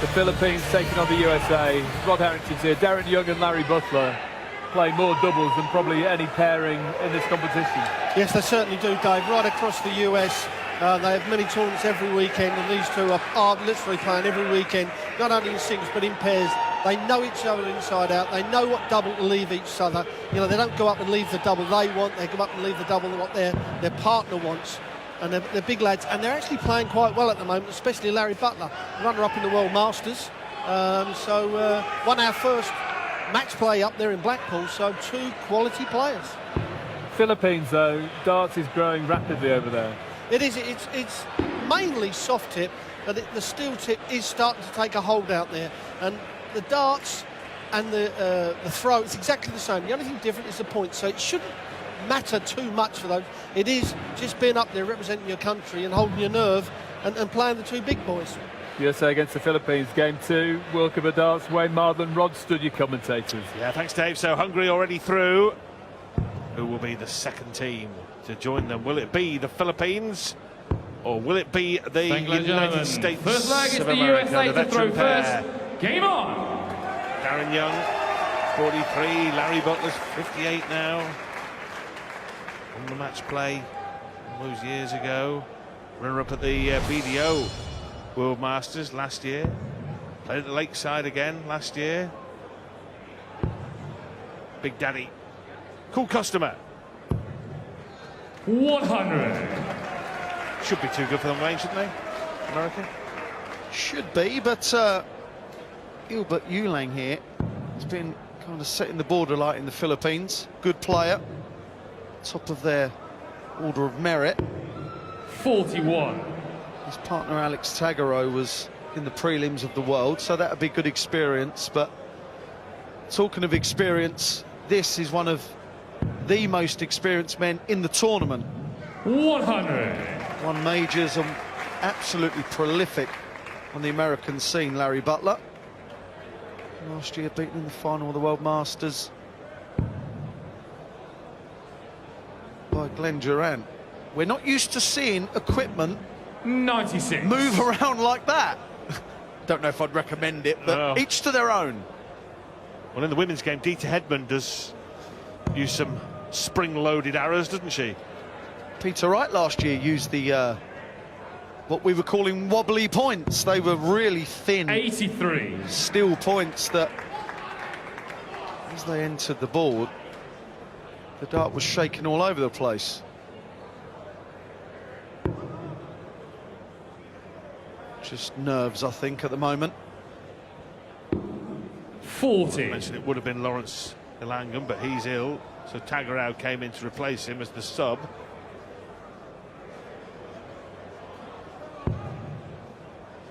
The Philippines taking on the USA. Rod Harrington's here. Darren Young and Larry Butler play more doubles than probably any pairing in this competition. Yes, they certainly do, Dave. Right across the US, they have many tournaments every weekend, and these two are literally playing every weekend, not only in singles but in pairs. They know each other inside out. They know what double to leave each other. You know, they don't go up and leave the double they want. They go up and leave the double what their partner wants. And they're big lads, and they're actually playing quite well at the moment, especially Larry Butler, runner-up in the World Masters. Won our first match play up there in Blackpool, so two quality players. Philippines, though, darts is growing rapidly over there. It is. It's mainly soft tip, but the steel tip is starting to take a hold out there. And the darts and the throw, it's exactly the same. The only thing different is the point, so it shouldn't matter too much for those. It is just being up there representing your country and holding your nerve and playing the two big boys. USA against the Philippines, game 2, World Cup of Darts. Wayne Marlin, Rod Studd, your commentators. Yeah, thanks, Dave. So Hungary already through. Who will be the second team to join them? Will it be the Philippines, or will it be the United States First leg is of the America? USA The to throw veteran pair. first. Game on! Darren Young, 43. Larry Butler's 58 now. On the match play all those years ago. Runner-up at the BDO World Masters last year. Played at the Lakeside again last year. Big Daddy. Cool customer. 100. Should be too good for them, Wayne, shouldn't they? America? Should be, but Gilbert Eulang here has been kind of setting the border light in the Philippines. Good player. Top of their order of merit. 41. His partner Alex Tagaro was in the prelims of the World, so that would be good experience. But talking of experience, this is one of the most experienced men in the tournament. 100. Won majors and absolutely prolific on the American scene, Larry Butler. Last year beaten in the final of the World Masters by Glenn Durant. We're not used to seeing equipment 96. move around like that. Don't know if I'd recommend it, but No. each to their own. Well, in the women's game, Dieter Hedman does use some spring-loaded arrows, doesn't she? Peter Wright last year used the what we were calling wobbly points. They were really thin 83. steel points that, as they entered the board, the dart was shaking all over the place. Just nerves, I think, at the moment. 40. I mentioned it would have been Lawrence Ilangan, but he's ill, so Tagarao came in to replace him as the sub.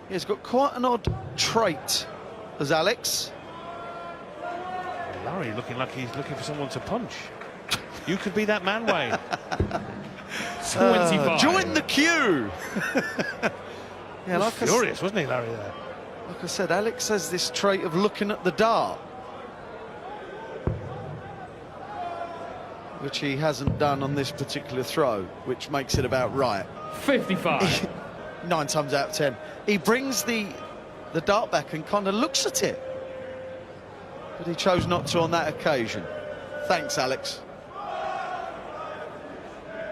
He's got quite an odd trait as Alex. Larry looking like he's looking for someone to punch. You could be that man, Wayne. 25. Join the queue. Yeah, like Furious, wasn't he, Larry, there? Like I said, Alex has this trait of looking at the dart, which he hasn't done on this particular throw, which makes it about right. 55. 9 times out of 10. He brings the dart back and kind of looks at it, but he chose not to on that occasion. Thanks, Alex.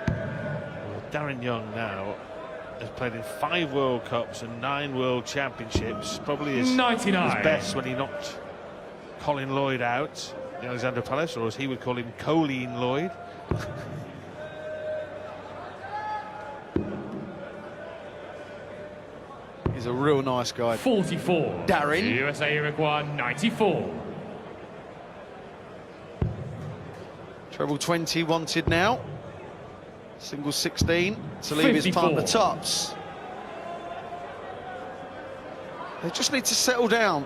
Well, Darren Young now has played in 5 World Cups and 9 World Championships. Probably his 99. his best when he knocked Colin Lloyd out, the Alexander Palace, or as he would call him, Colleen Lloyd. He's a real nice guy. 44. Darren. USA Uruguay 94. Treble 20 wanted now. Single 16 to leave his 54. partner tops. They just need to settle down.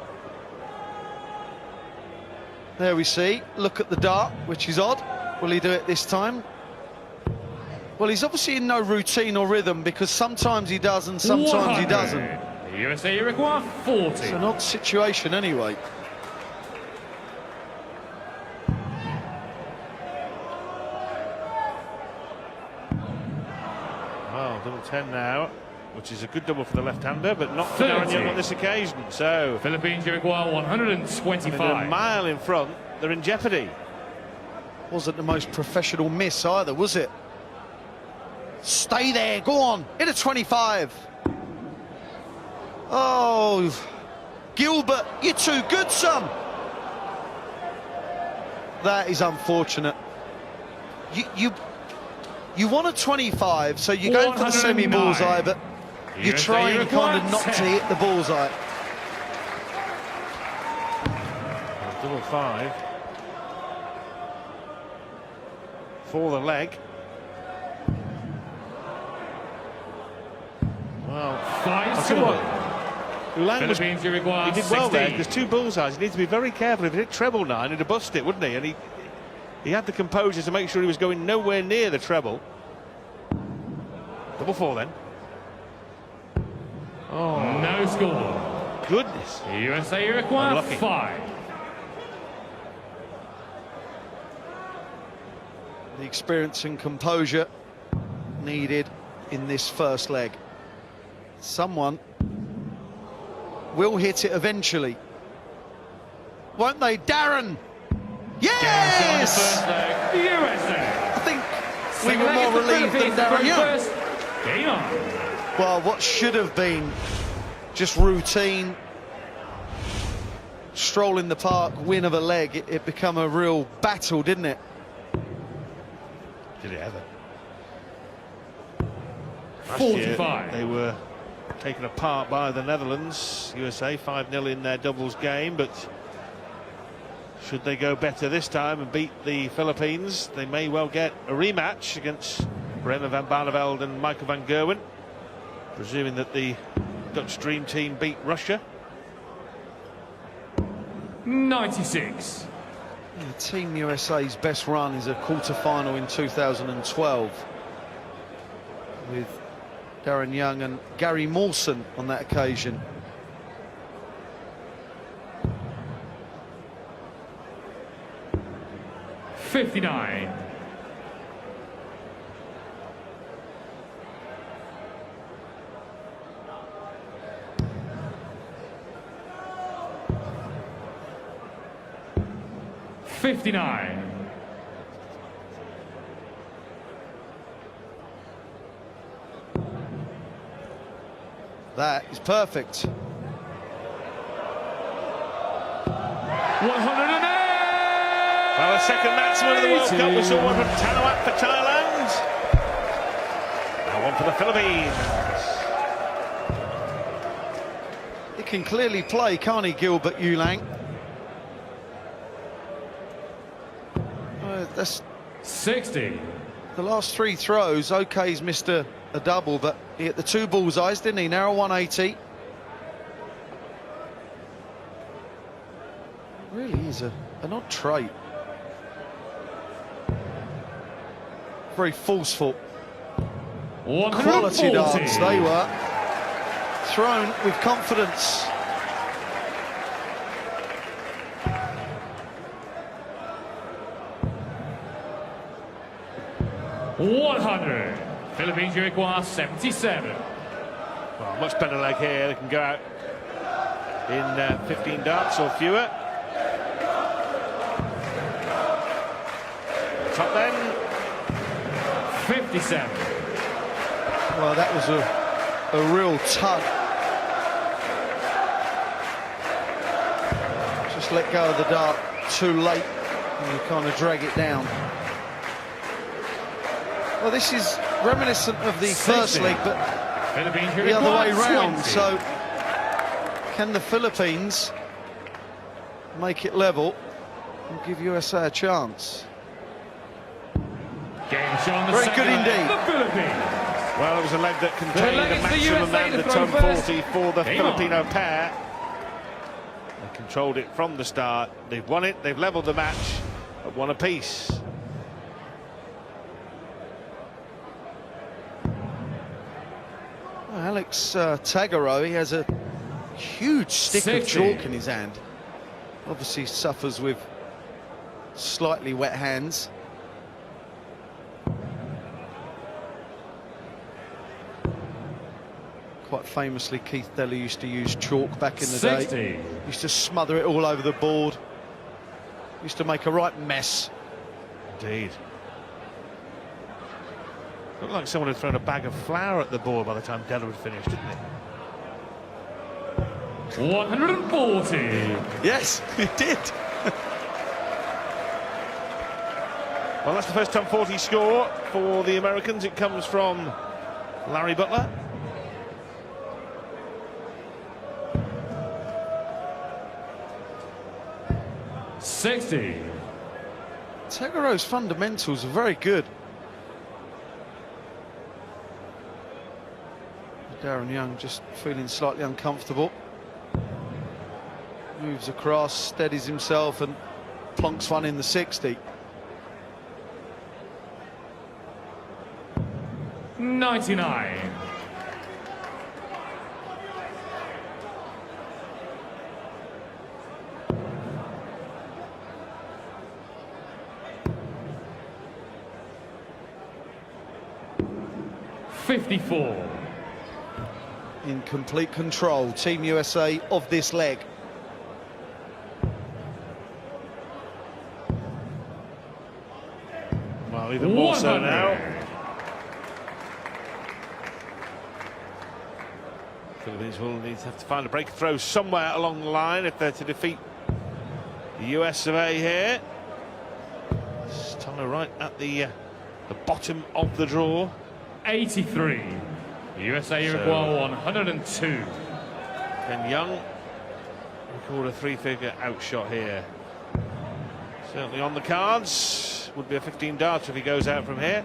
There we see. Look at the dart, which is odd. Will he do it this time? Well, he's obviously in no routine or rhythm, because sometimes he does and sometimes he doesn't. USA Uruguay 40. It's an odd situation anyway. Well, double 10 now. which is a good double for the left-hander, but not for Darren Young on this occasion. So Philippines, you require 125. they're a mile in front. They're in jeopardy. Wasn't the most professional miss either, was it? Stay there, go on, hit a 25. Oh, Gilbert, you're too good, son. That is unfortunate. You want a 25, so you're going for the semi-bullseye, but you're trying kind of not to hit the bullseye. Double 5 for the leg. Well, I'll tell you what, Ulang was, he did well there. There's 2 bullseyes. He needs to be very careful. If he hit treble 9, he'd have bust it, wouldn't he? And he had the composure to make sure he was going nowhere near the treble. Double 4 then. Oh, no score. Goodness. USA, you require Unlucky. 5. The experience and composure needed in this first leg. Someone will hit it eventually, won't they? Darren! Yes! USA. I think we were more relieved than Darren Young. Game on. Well, what should have been just routine stroll in the park, win of a leg, it became a real battle, didn't it? Did it ever? Last 45. year, they were taken apart by the Netherlands. USA 5-0 in their doubles game, but should they go better this time and beat the Philippines, they may well get a rematch against Bremer van Barneveld and Michael van Gerwen, presuming that the Dutch Dream Team beat Russia. 96. Team USA's best run is a quarter-final in 2012 with Darren Young and Gary Mawson on that occasion. $59. $59. That is perfect. 108. Well, the second maximum of the World Cup, we saw one from Tanawat for Thailand. Now one for the Philippines. He can clearly play, can't he, Gilbert Ulang? That's 60. the last 3 throws. OK, he's missed a double, but he hit the 2 bullseyes, didn't he? Now a 180. Really is an odd trait. Very forceful. 140. Quality darts they were. Thrown with confidence. $100. Philippines, you require 77. Well, much better leg here. They can go out in 15 darts or fewer. Top then. 57. Well, that was a real tug. Just let go of the dart too late and you kind of drag it down. Well, this is reminiscent of the first leg, but Philippines, you the other way require round. 20. So, can the Philippines make it level and give USA a chance? Game shown the Very second good leg, indeed. The Philippines. Well, it was a leg that contained leg a is the maximum USA and to the throw tone first. 40 for the Game on. Filipino pair. They controlled it from the start. They've won it. They've levelled the match at 1 apiece. Well, Alex Tagaro, he has a huge stick 60. of chalk in his hand. Obviously suffers with slightly wet hands. Quite famously, Keith Deller used to use chalk back in the 60. day. Used to smother it all over the board. Used to make a right mess. Indeed. Looked like someone had thrown a bag of flour at the board by the time Deller had finished, didn't it? 140. Yes, it did. Well, that's the first top 40 score for the Americans. It comes from Larry Butler. $60. Tegero's fundamentals are very good. Darren Young just feeling slightly uncomfortable. Moves across, steadies himself and plonks one in the 60. 99. $54. In complete control, Team USA of this leg. Well, even more so 100. now. Philippines will need to have to find a break throw somewhere along the line if they're to defeat the US of A here. Stunner right at the bottom of the draw. 83. USA Uruguay 102. Ken Young record a three-figure outshot here. Certainly on the cards. Would be a 15 darter if he goes out from here.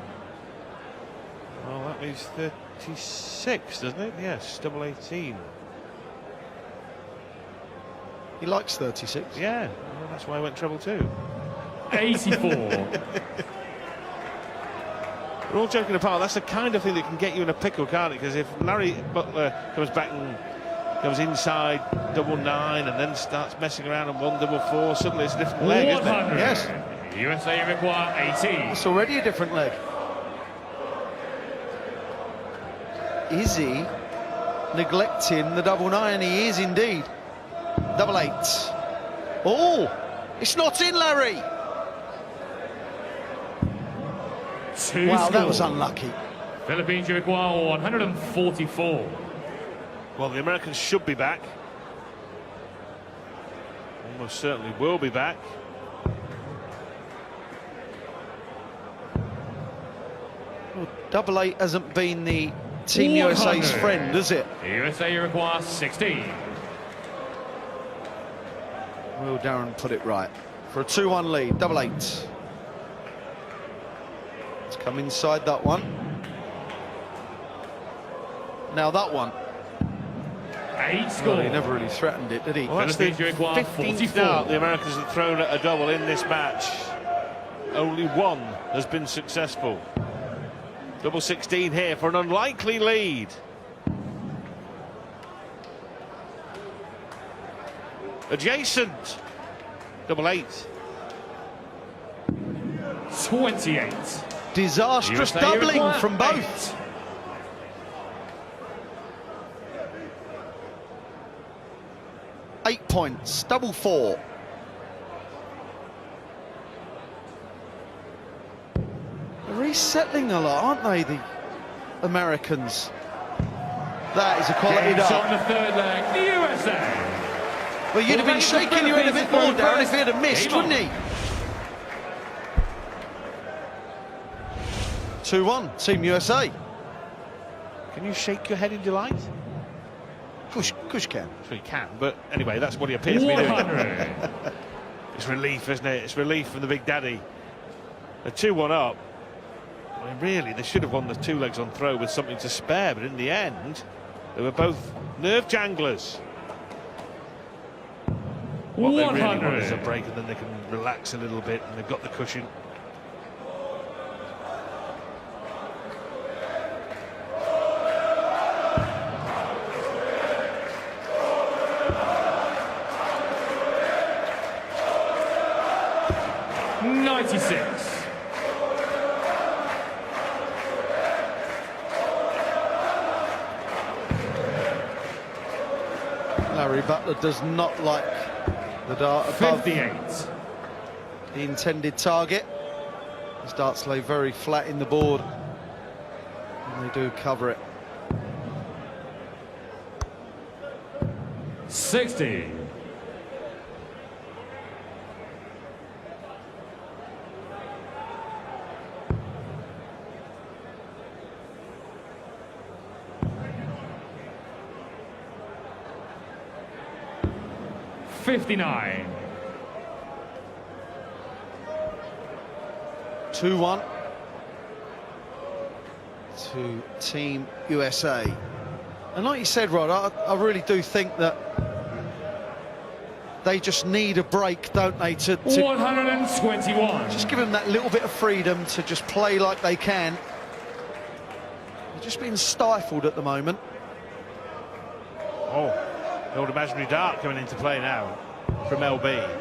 Well, that means 36, doesn't it? Yes, double 18. He likes 36. Yeah, well, that's why I went treble two. 84. We're all joking apart. That's the kind of thing that can get you in a pickle, can't it? Because if Larry Butler comes back and goes inside double 9 and then starts messing around on 1 double 4, suddenly it's a different leg, isn't it? 100. Yes. USA Uruguay 18. It's already a different leg. Is he neglecting the double 9? He is indeed. Double 8. Oh, it's not in, Larry. Wow, that was unlucky. Philippines Uruguay 144. Well, the Americans should be back. Almost certainly will be back. Well, double 8 hasn't been the Team USA's friend, has it? USA Uruguay 16. Will Darren put it right for a 2-1 lead. Double 8. Let's come inside that one. Now that one. 8 score. Well, he never really threatened it, did he? Well, that's the Philippines Uruguay 15th 44. dart the Americans have thrown at a double in this match. Only one has been successful. Double 16 here for an unlikely lead. Adjacent. Double 8. 28. Disastrous USA doubling Uruguay from both. 8. Eight points, double 4. They're resettling a lot, aren't they, the Americans? That is a quality Game shot dart. in the third leg. The USA. Well, you'd have been shaking your head a bit more, Darren, if he'd have missed, Game on. wouldn't he? 2-1, Team USA. Can you shake your head in delight? Kush can. Sure you can, but anyway, that's what he appears to be doing. 100. It's relief, isn't it? It's relief from the Big Daddy. They're 2-1 up. I mean, really, they should have won the 2 legs on throw with something to spare, but in the end, they were both nerve janglers. What they really want is a 100. break, and then they can relax a little bit, and they've got the cushion. Larry Butler does not like the dart above 58. the intended target. His darts lay very flat in the board, and they do cover it. 60. $59. 2-1 to Team USA. And like you said, Rod, I really do think that they just need a break, don't they, to 121. just give them that little bit of freedom to just play like they can. They're just being stifled at the moment. Oh, the old imaginary dart coming into play now from LB.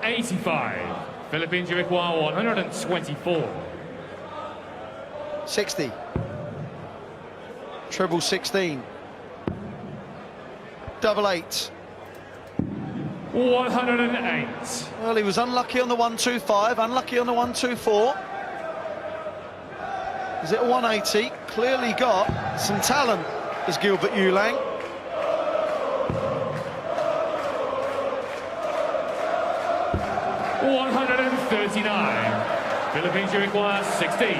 85. Philippines, you require 124. 60. Treble 16. Double 8. 108. Well, he was unlucky on the 125, unlucky on the 124. Is it a 180? Clearly got some talent, as Gilbert Yulang. $139. Philippines, you require 16.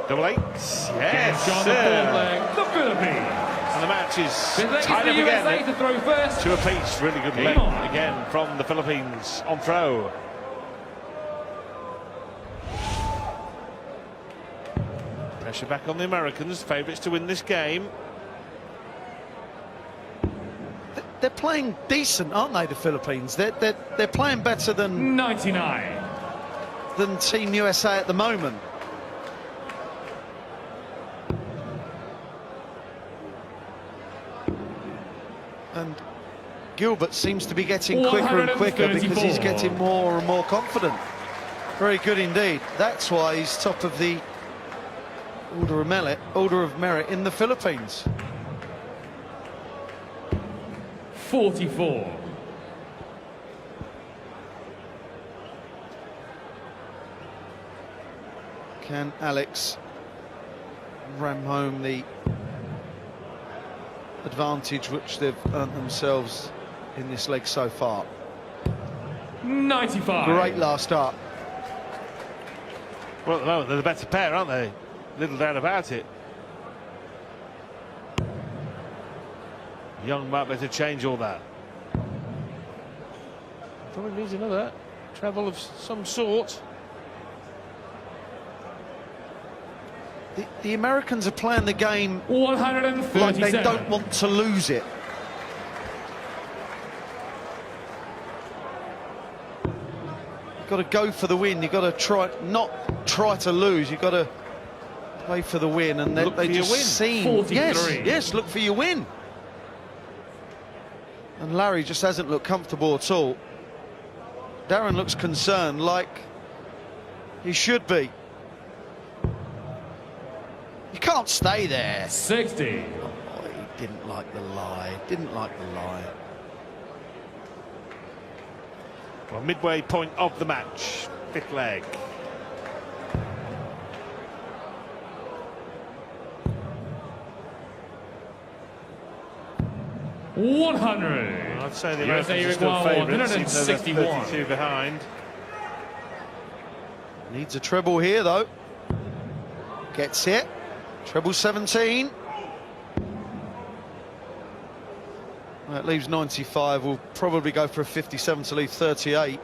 Double 8. Yes, John, the fourth leg, the Philippines. And the match is Big leg is tied the up USA again. to throw first. Two apiece. Really good Game leg on. again from the Philippines on throw. Pressure back on the Americans, favourites to win this game. They're playing decent, aren't they, the Philippines? They're playing better than 99. Team USA at the moment. And Gilbert seems to be getting quicker and quicker because he's 134. getting more and more confident. Very good indeed. That's why he's top of the order of merit in the Philippines. 44. Can Alex ram home the advantage which they've earned themselves in this leg so far? 95. Great last start. Well, at the moment, they're the better pair, aren't they? Little doubt about it. Young might be able to change all that. Probably needs another treble of some sort. The Americans are playing the game 137. like they don't want to lose it. You've got to go for the win. You've got to not try to lose. You've got to play for the win, and Look they for your just win. seem 43. yes, look for your win. And Larry just hasn't looked comfortable at all. Darren looks concerned, like he should be. You can't stay there. 60. Oh, he didn't like the lie. Didn't like the lie. Well, midway point of the match, fifth leg. $100. I'd say the USA Americans are still require favourites, even though they're 161. 32 behind. Needs a treble here, though. Gets it. Treble 17. Well, it leaves 95. We'll probably go for a 57 to leave 38.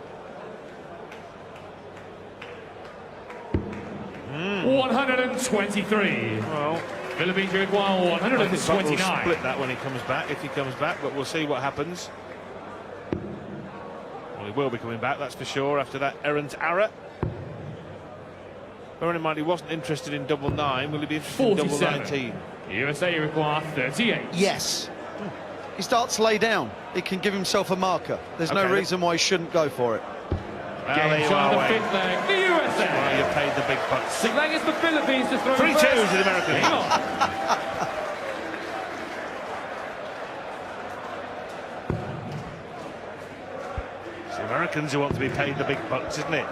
123. Well, Philippines require I think Buck will 129. split that when he comes back, if he comes back, but we'll see what happens. Well, he will be coming back, that's for sure, after that errant error. Bearing in mind he wasn't interested in double 9, will he be interested in double 47. 19? USA require 38. Yes. He starts to lay down. He can give himself a marker. There's no Okay. reason why he shouldn't go for it. Well, there Game you shot are, of the Wayne. fifth leg, the Well, USA. you paid the big bucks. Sixth leg is the Philippines to throw 3-2 first. to the Americans. Hang on. It's the Americans who want to be paid the big bucks, isn't it?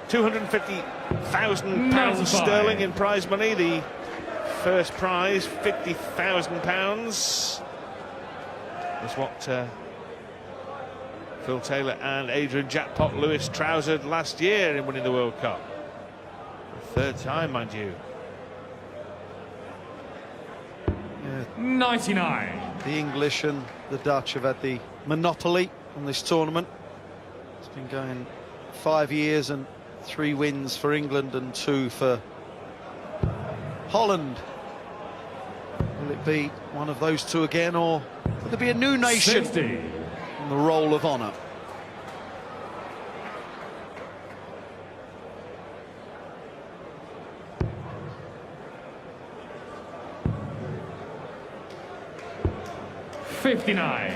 £250,000 95. sterling in prize money. The first prize, £50,000. That's what Phil Taylor and Adrian Jackpot Lewis trousered last year in winning the World Cup. The third time, mind you. 99. The English and the Dutch have had the monopoly on this tournament. It's been going 5 years and 3 wins for England and 2 for Holland. Will it be one of those two again, or will there be a new nation 60. on the roll of honour? $59.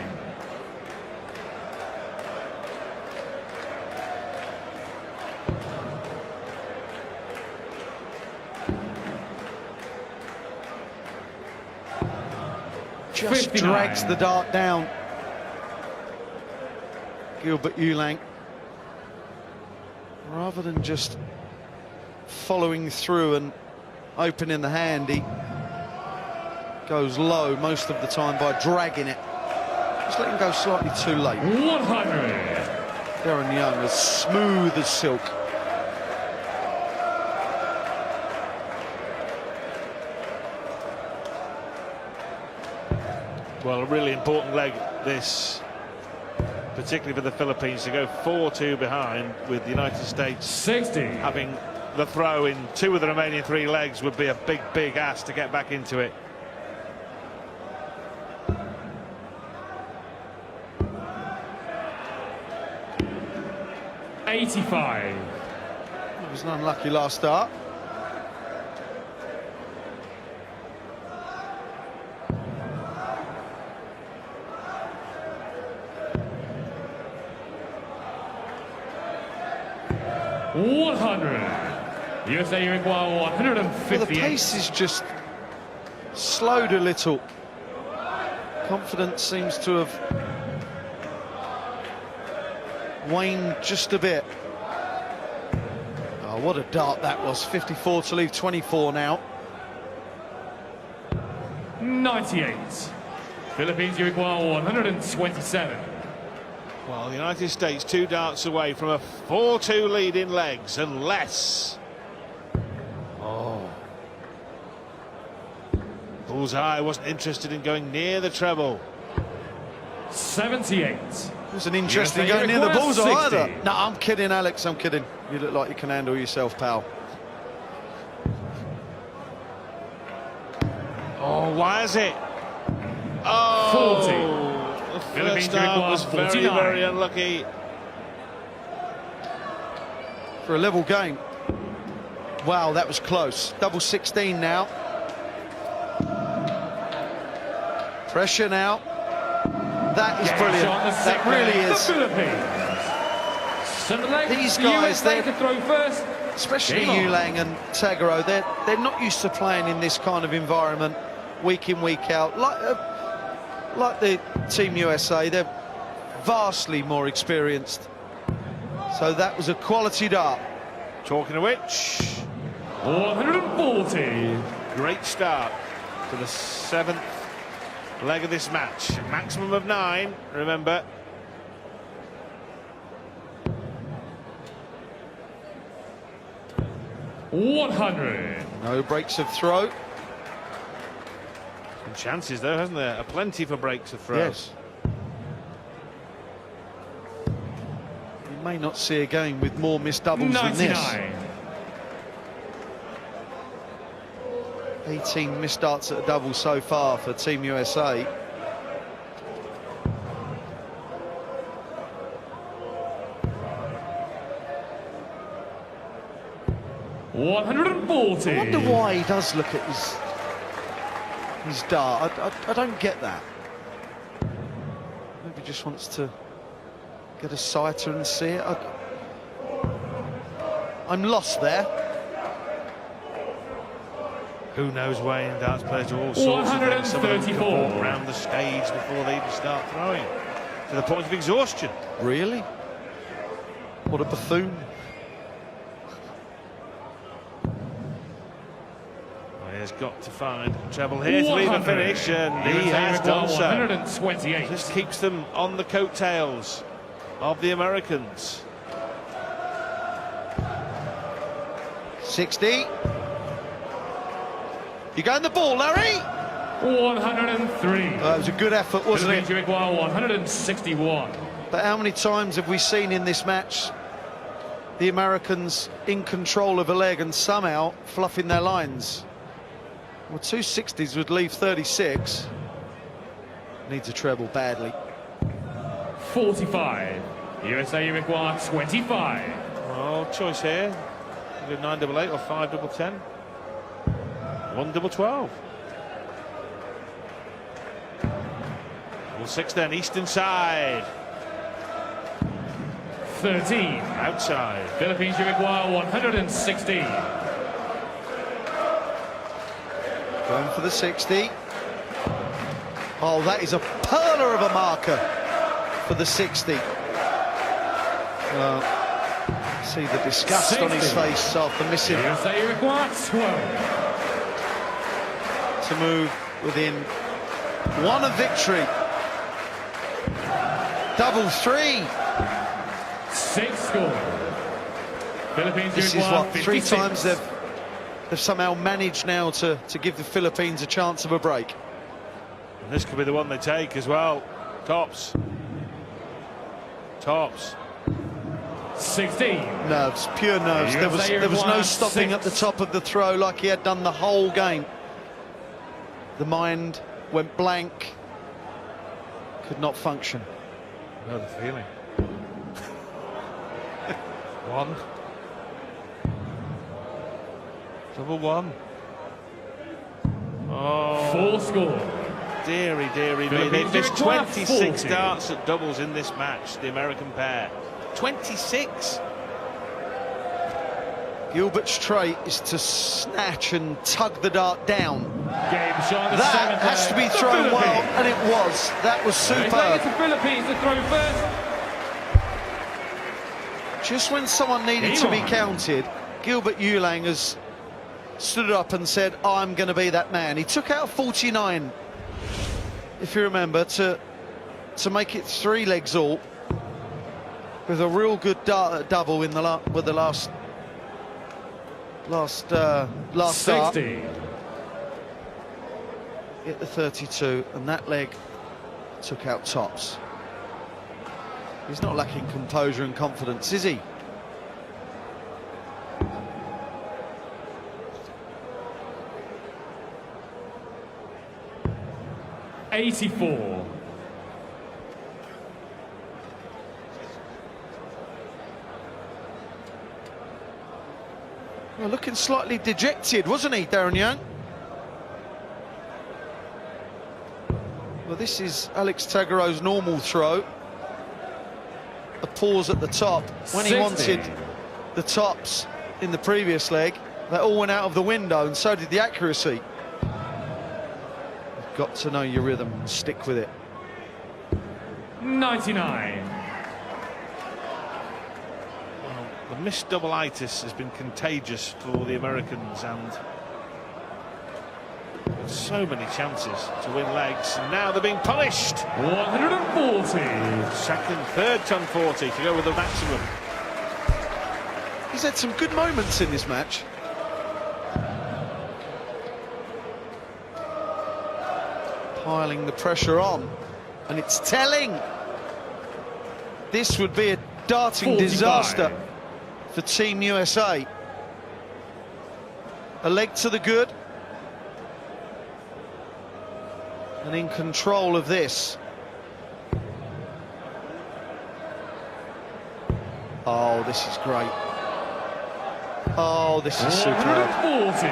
Just 59. drags the dart down. Gilbert Ulang, rather than just following through and opening the hand, he goes low most of the time by dragging it. Just letting go slightly too late. 100. Darren Young as smooth as silk. Well, a really important leg this, particularly for the Philippines, to go 4-2 behind with the United States 60. having the throw in 2 of the remaining 3 legs would be a big, big ask to get back into it. It $85. was an unlucky last start. $100. USA require Well, the 158. pace is just slowed a little. Confidence seems to have waned just a bit. Oh, what a dart that was. 54 to leave 24 now. 98. Philippines require 127. Well, the United States 2 darts away from a 4-2 lead in legs, unless... Oh. Bullseye wasn't interested in going near the treble. 78. It wasn't interesting USA going near the requires bullseye 60. either. No, I'm kidding, Alex, I'm kidding. You look like you can handle yourself, pal. Oh, why is it? Oh! 40. The Philippines first start require was very, 49. very unlucky. For a level game. Wow, that was close. Double 16 now. Pressure now. That is brilliant. That really The is. Philippines. Seventh leg. These the guys, USA they're- to throw first. Especially Game on. Ulang and Tagaro, they're not used to playing in this kind of environment week in, week out. Like the Team USA, they're vastly more experienced. So that was a quality dart. Talking of which, 140. great start to the 7th leg of this match. Maximum of 9, remember. $100. No breaks of throw. Some chances though, hasn't there? A plenty for breaks of throw. Yes. You may not see a game with more missed doubles than this. 99. 18 missed darts at a double so far for Team USA. $140. I wonder why he does look at his dart. I don't get that. Maybe just wants to get a sighter and see it. I'm lost there. Who knows, Wayne? Darts players do all sorts of things. Some of them can 134. walk around the stage before they even start throwing, to the point of exhaustion. Really? What a buffoon. Well, he has got to find treble here to leave a 100. finish, and he USA has require done so. 128. Just keeps them on the coattails of the Americans. 60. You going the ball, Larry? 103. That was a good effort, wasn't Philippines it? require 161. But how many times have we seen in this match the Americans in control of a leg and somehow fluffing their lines? Well, 260s would leave 36. Needs a treble badly. 45. USA require 25. Well, choice here. You do 988 or 510. 112. Well, 6 then, eastern side. 13. Outside. Philippines require 116. Going for the 60. Oh, that is a perler of a marker for the 60. See the disgust on his 60. face after missing USA require 12. to move within one of victory. Double 3. 6 score. Philippines This is require what, 3 56. times they've somehow managed now to give the Philippines a chance of a break. And this could be the one they take as well. Tops. Tops. 16. Nerves, pure nerves. There was no requires stopping 6. at the top of the throw like he had done the whole game. The mind went blank, could not function. I know the feeling. 1. Double 1. Oh, 4 score. dearie, dearie me. They've Philippines missed require 26 40. darts at doubles in this match, the American pair. 26. Gilbert's trait is to snatch and tug the dart down. Game shot the That 7th. has to be thrown well, and it was. That was It's superb. the Philippines to throw first. Just when someone needed to be Elon. counted, Gilbert Yulang has stood up and said, I'm going to be that man. He took out 49, if you remember, to make it 3 legs all, with a real good dart double in the with the last dart. 60. Hit the 32, and that leg took out tops. He's not lacking composure and confidence, is he? $84. Well, looking slightly dejected, wasn't he, Darren Young? Well, this is Alex Tagoreau's normal throw. A pause at the top. When he 60. wanted the tops in the previous leg, they all went out of the window, and so did the accuracy. You've got to know your rhythm and stick with it. 99. Well, the missed double-itis has been contagious for the Americans, and so many chances to win legs, and now they're being punished. 140. Second, third ton 40 to go with the maximum. He's had some good moments in this match. Piling the pressure on, and it's telling. This would be a darting 45. disaster for Team USA. A leg to the good, and in control of this. Oh, this is great. Oh, this is superb. 140.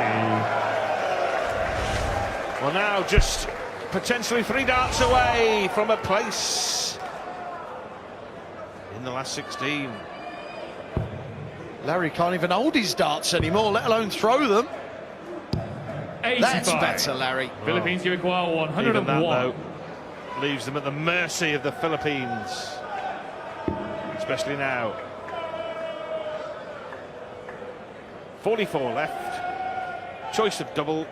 Well, now just potentially 3 darts away from a place in the last 16. Larry can't even hold his darts anymore, let alone throw them. 85. That's better, Larry. Philippines, you require Even that, 101. though, leaves them at the mercy of the Philippines, especially now. 44 left. Choice of double.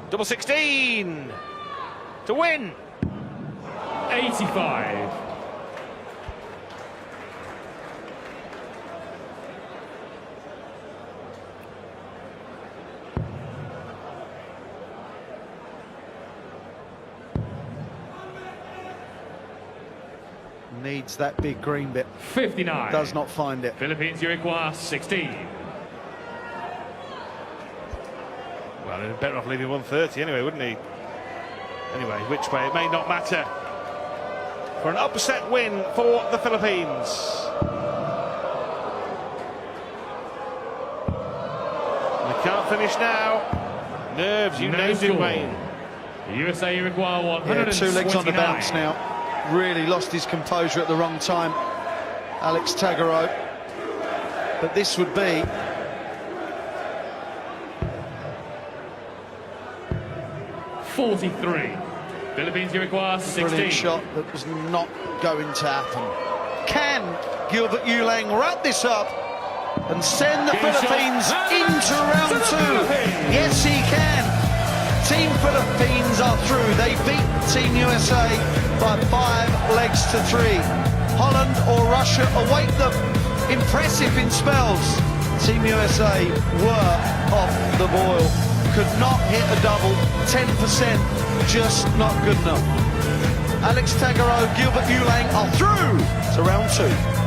Double 16 to win. 85. Needs that big green bit. 59. Does not find it. Philippines, you require 16. Well, he'd better off leaving 130 anyway, wouldn't he? Anyway, which way, it may not matter. For an upset win for the Philippines. They can't finish now. Nerves, you named it, Wayne. The USA, you require Yeah, 129. 2 legs on the bounce now. Really lost his composure at the wrong time, Alex Taggart. But this would be 43. Philippines, you require 16. brilliant shot that was not going to happen. Can Gilbert Yulang wrap this up and send the Game shot. Philippines And into round to the 2? Philippines. Yes, he can. Team Philippines are through. They beat Team USA by 5 legs to 3. Holland or Russia await them. Impressive in spells. Team USA were off the boil. Could not hit a double. 10%, just not good enough. Alex Taggart, Gilbert Yulang are through to round 2.